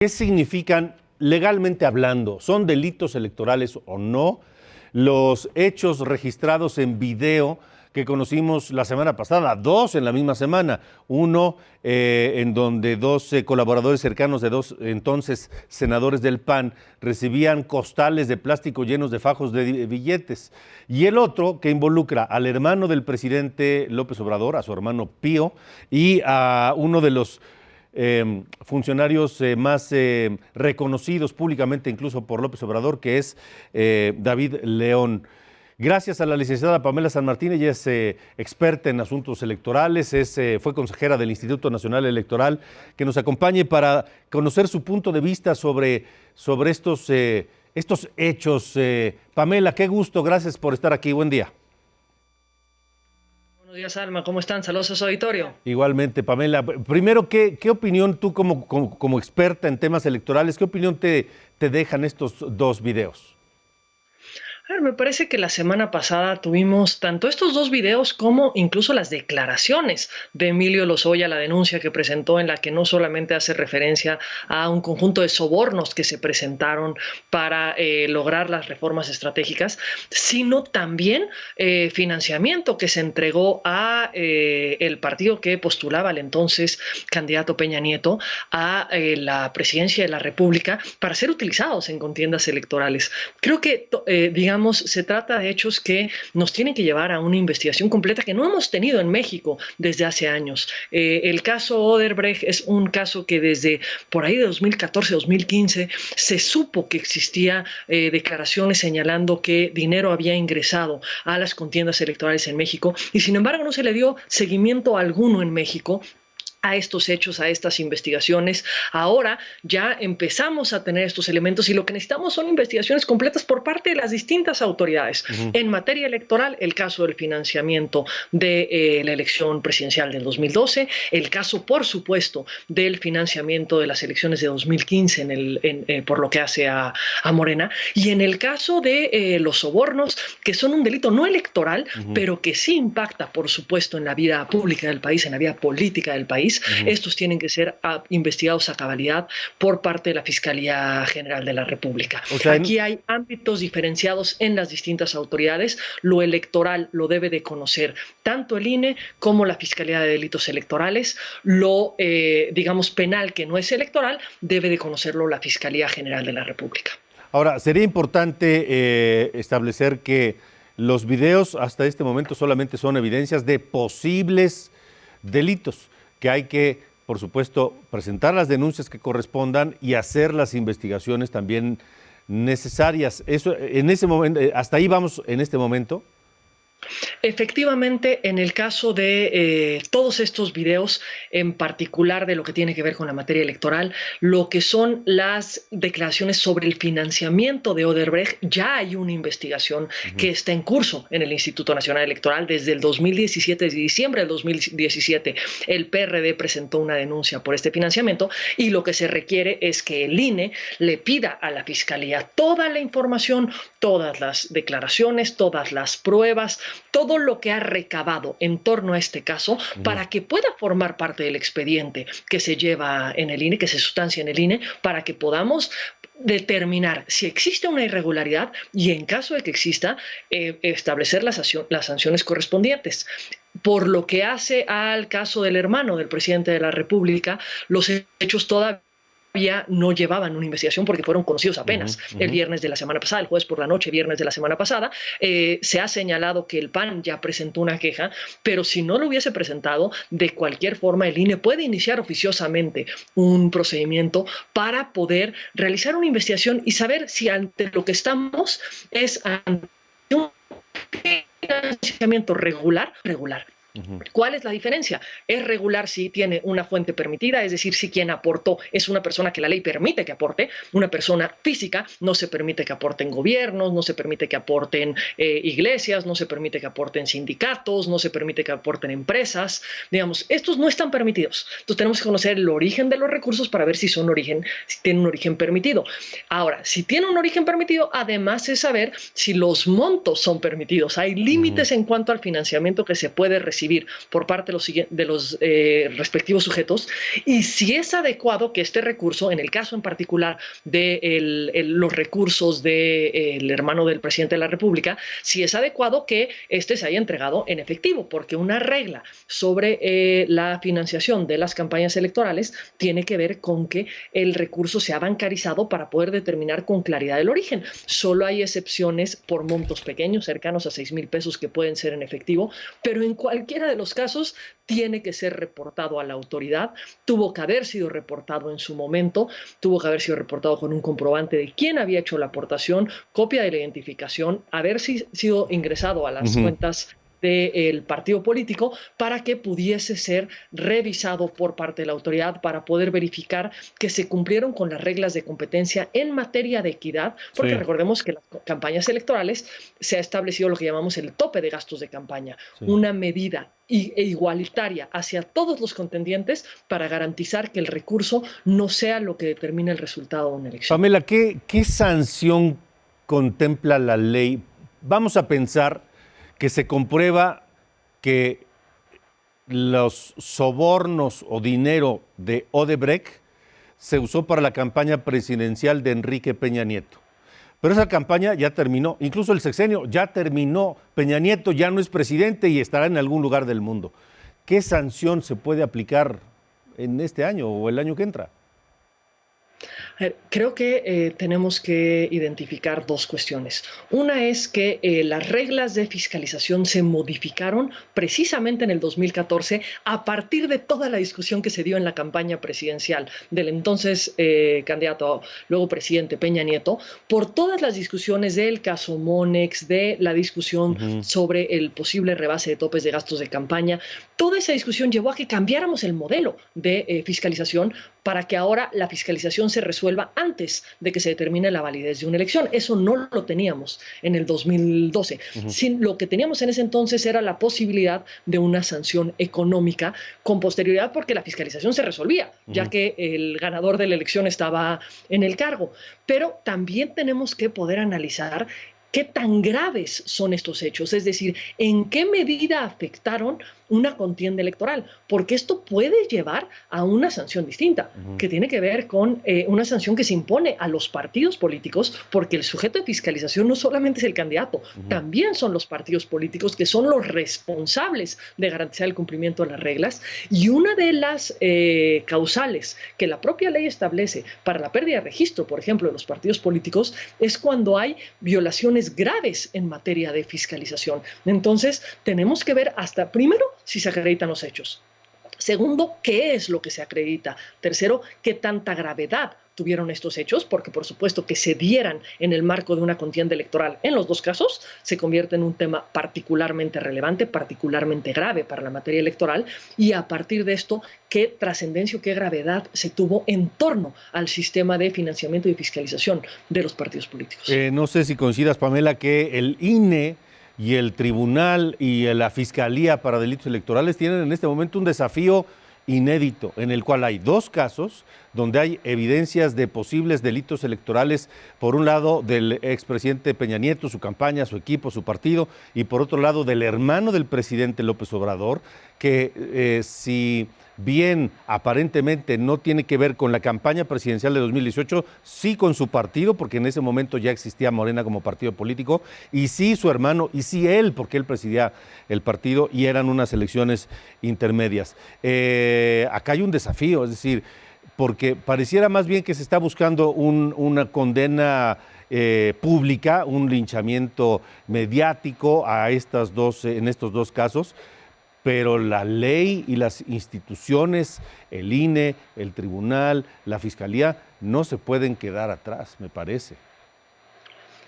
¿Qué significan legalmente hablando? ¿Son delitos electorales o no? Los hechos registrados en video que conocimos la semana pasada, dos en la misma semana, uno en donde dos colaboradores cercanos de dos entonces senadores del PAN recibían costales de plástico llenos de fajos de billetes, y el otro que involucra al hermano del presidente López Obrador, a su hermano Pío, y a uno de los funcionarios más reconocidos públicamente incluso por López Obrador, que es David León. Gracias a la licenciada Pamela San Martín, ella es experta en asuntos electorales, fue consejera del Instituto Nacional Electoral, que nos acompañe para conocer su punto de vista sobre estos hechos. Pamela, qué gusto, gracias por estar aquí, buen día. Buenos días, Alma, ¿cómo están? Saludos a su auditorio. Igualmente, Pamela. Primero, ¿qué opinión tú como experta en temas electorales, qué opinión te dejan estos dos videos? A ver, me parece que la semana pasada tuvimos tanto estos dos videos como incluso las declaraciones de Emilio Lozoya, la denuncia que presentó, en la que no solamente hace referencia a un conjunto de sobornos que se presentaron para lograr las reformas estratégicas, sino también financiamiento que se entregó a el partido que postulaba al entonces candidato Peña Nieto a la presidencia de la República para ser utilizados en contiendas electorales. Creo que, se trata de hechos que nos tienen que llevar a una investigación completa que no hemos tenido en México desde hace años. El caso Odebrecht es un caso que desde por ahí de 2014-2015 se supo que existía declaraciones señalando que dinero había ingresado a las contiendas electorales en México, y sin embargo no se le dio seguimiento alguno en México a estos hechos, a estas investigaciones. Ahora ya empezamos a tener estos elementos y lo que necesitamos son investigaciones completas por parte de las distintas autoridades. En materia electoral, el caso del financiamiento de la elección presidencial del 2012, el caso, por supuesto, del financiamiento de las elecciones de 2015 por lo que hace a Morena, y en el caso de los sobornos, que son un delito no electoral, pero que sí impacta, por supuesto, en la vida pública del país, en la vida política del país. Estos tienen que ser investigados a cabalidad por parte de la Fiscalía General de la República. O sea, aquí hay ámbitos diferenciados en las distintas autoridades. Lo electoral lo debe de conocer tanto el INE como la Fiscalía de Delitos Electorales. Lo, penal, que no es electoral, debe de conocerlo la Fiscalía General de la República. Ahora, sería importante establecer que los videos hasta este momento solamente son evidencias de posibles delitos, que hay que, por supuesto, presentar las denuncias que correspondan y hacer las investigaciones también necesarias. Eso, en ese momento, hasta ahí vamos en este momento. Efectivamente, en el caso de todos estos videos, en particular de lo que tiene que ver con la materia electoral, lo que son las declaraciones sobre el financiamiento de Odebrecht, ya hay una investigación que está en curso en el Instituto Nacional Electoral desde el 2017, desde diciembre del 2017. El PRD presentó una denuncia por este financiamiento y lo que se requiere es que el INE le pida a la Fiscalía toda la información, todas las declaraciones, todas las pruebas, todo lo que ha recabado en torno a este caso para que pueda formar parte del expediente que se lleva en el INE, que se sustancia en el INE, para que podamos determinar si existe una irregularidad y, en caso de que exista, establecer las sanciones correspondientes. Por lo que hace al caso del hermano del presidente de la República, los hechos todavía no llevaban una investigación porque fueron conocidos apenas el viernes de la semana pasada, el jueves por la noche, viernes de la semana pasada. Se ha señalado que el PAN ya presentó una queja, pero si no lo hubiese presentado, de cualquier forma el INE puede iniciar oficiosamente un procedimiento para poder realizar una investigación y saber si ante lo que estamos es ante un financiamiento regular. ¿Cuál es la diferencia? Es regular si tiene una fuente permitida, es decir, si quien aportó es una persona que la ley permite que aporte, una persona física. No se permite que aporten gobiernos, no se permite que aporten iglesias, no se permite que aporten sindicatos, no se permite que aporten empresas. Digamos, estos no están permitidos. Entonces tenemos que conocer el origen de los recursos para ver si tienen un origen permitido. Ahora, si tiene un origen permitido, además es saber si los montos son permitidos. Hay límites en cuanto al financiamiento que se puede recibir recibir por parte de los respectivos sujetos, y si es adecuado que este recurso, en el caso en particular de los recursos del hermano del presidente de la República, si es adecuado que este se haya entregado en efectivo, porque una regla sobre la financiación de las campañas electorales tiene que ver con que el recurso sea bancarizado para poder determinar con claridad el origen. Solo hay excepciones por montos pequeños, cercanos a 6,000 pesos, que pueden ser en efectivo, pero en cualquiera de los casos tiene que ser reportado a la autoridad. Tuvo que haber sido reportado en su momento, tuvo que haber sido reportado con un comprobante de quién había hecho la aportación, copia de la identificación, haber sido ingresado a las cuentas del partido político para que pudiese ser revisado por parte de la autoridad para poder verificar que se cumplieron con las reglas de competencia en materia de equidad, porque recordemos que en las campañas electorales se ha establecido lo que llamamos el tope de gastos de campaña, una medida igualitaria hacia todos los contendientes para garantizar que el recurso no sea lo que determine el resultado de una elección. Pamela, ¿qué sanción contempla la ley? Vamos a pensar que se comprueba que los sobornos o dinero de Odebrecht se usó para la campaña presidencial de Enrique Peña Nieto. Pero esa campaña ya terminó, incluso el sexenio ya terminó. Peña Nieto ya no es presidente y estará en algún lugar del mundo. ¿Qué sanción se puede aplicar en este año o el año que entra? Creo que tenemos que identificar dos cuestiones. Una es que las reglas de fiscalización se modificaron precisamente en el 2014 a partir de toda la discusión que se dio en la campaña presidencial del entonces candidato, luego presidente Peña Nieto, por todas las discusiones del caso Monex, de la discusión sobre el posible rebase de topes de gastos de campaña. Toda esa discusión llevó a que cambiáramos el modelo de fiscalización para que ahora la fiscalización se resuelva antes de que se determine la validez de una elección. Eso no lo teníamos en el 2012. Lo que teníamos en ese entonces era la posibilidad de una sanción económica con posterioridad, porque la fiscalización se resolvía, ya que el ganador de la elección estaba en el cargo. Pero también tenemos que poder analizar qué tan graves son estos hechos, es decir, en qué medida afectaron una contienda electoral, porque esto puede llevar a una sanción distinta, que tiene que ver con una sanción que se impone a los partidos políticos, porque el sujeto de fiscalización no solamente es el candidato, también son los partidos políticos, que son los responsables de garantizar el cumplimiento de las reglas. Y una de las causales que la propia ley establece para la pérdida de registro, por ejemplo, de los partidos políticos, es cuando hay violaciones graves en materia de fiscalización. Entonces, tenemos que ver hasta, primero, si se acreditan los hechos. Segundo, ¿qué es lo que se acredita? Tercero, ¿qué tanta gravedad tuvieron estos hechos? Porque, por supuesto, que se dieran en el marco de una contienda electoral en los dos casos se convierte en un tema particularmente relevante, particularmente grave para la materia electoral, y a partir de esto, ¿qué trascendencia o qué gravedad se tuvo en torno al sistema de financiamiento y fiscalización de los partidos políticos? No sé si coincidas, Pamela, que el INE y el Tribunal y la Fiscalía para Delitos Electorales tienen en este momento un desafío inédito, en el cual hay dos casos donde hay evidencias de posibles delitos electorales, por un lado del expresidente Peña Nieto, su campaña, su equipo, su partido, y por otro lado del hermano del presidente López Obrador, que si bien aparentemente no tiene que ver con la campaña presidencial de 2018, sí con su partido, porque en ese momento ya existía Morena como partido político, y sí su hermano, y sí él, porque él presidía el partido y eran unas elecciones intermedias. Acá hay un desafío, es decir, porque pareciera más bien que se está buscando una condena pública, un linchamiento mediático en estos dos casos, pero la ley y las instituciones, el INE, el Tribunal, la Fiscalía, no se pueden quedar atrás, me parece.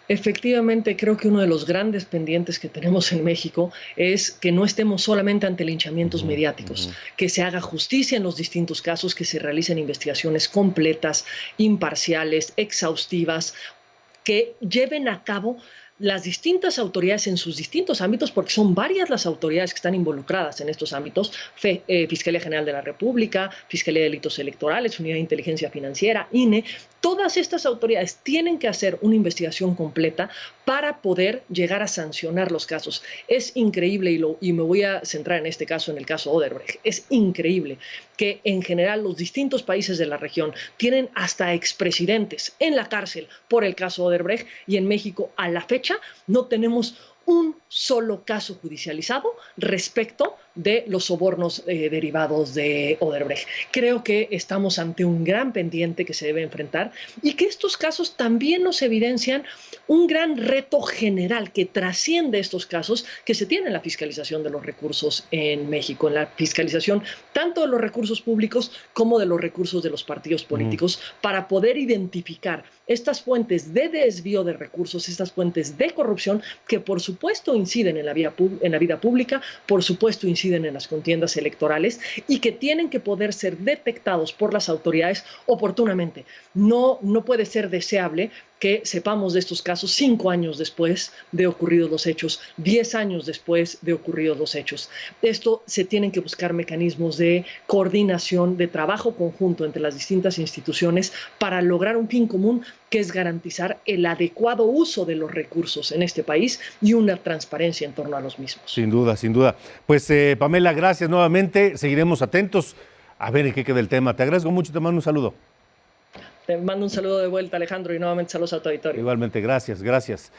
Efectivamente, creo que uno de los grandes pendientes que tenemos en México es que no estemos solamente ante linchamientos mediáticos, que se haga justicia en los distintos casos, que se realicen investigaciones completas, imparciales, exhaustivas, que lleven a cabo las distintas autoridades en sus distintos ámbitos, porque son varias las autoridades que están involucradas en estos ámbitos: Fiscalía General de la República, Fiscalía de Delitos Electorales, Unidad de Inteligencia Financiera, INE, Todas estas autoridades tienen que hacer una investigación completa para poder llegar a sancionar los casos. Es increíble, y me voy a centrar en este caso, en el caso Odebrecht, es increíble que en general los distintos países de la región tienen hasta expresidentes en la cárcel por el caso Odebrecht, y en México a la fecha no tenemos un solo caso judicializado respecto de los sobornos derivados de Odebrecht. Creo que estamos ante un gran pendiente que se debe enfrentar, y que estos casos también nos evidencian un gran reto general que trasciende estos casos que se tiene en la fiscalización de los recursos en México, en la fiscalización tanto de los recursos públicos como de los recursos de los partidos políticos, para poder identificar estas fuentes de desvío de recursos, estas fuentes de corrupción que por supuesto inciden en la vida pública, por supuesto inciden en las contiendas electorales, y que tienen que poder ser detectados por las autoridades oportunamente. No puede ser deseable que sepamos de estos casos 5 años después de ocurridos los hechos, 10 años después de ocurridos los hechos. Esto se tienen que buscar mecanismos de coordinación, de trabajo conjunto entre las distintas instituciones para lograr un fin común, que es garantizar el adecuado uso de los recursos en este país y una transparencia en torno a los mismos. Sin duda, sin duda. Pues Pamela, gracias nuevamente. Seguiremos atentos a ver en qué queda el tema. Te agradezco mucho y te mando un saludo. Te mando un saludo de vuelta, Alejandro, y nuevamente saludos a tu auditorio. Igualmente, gracias, gracias.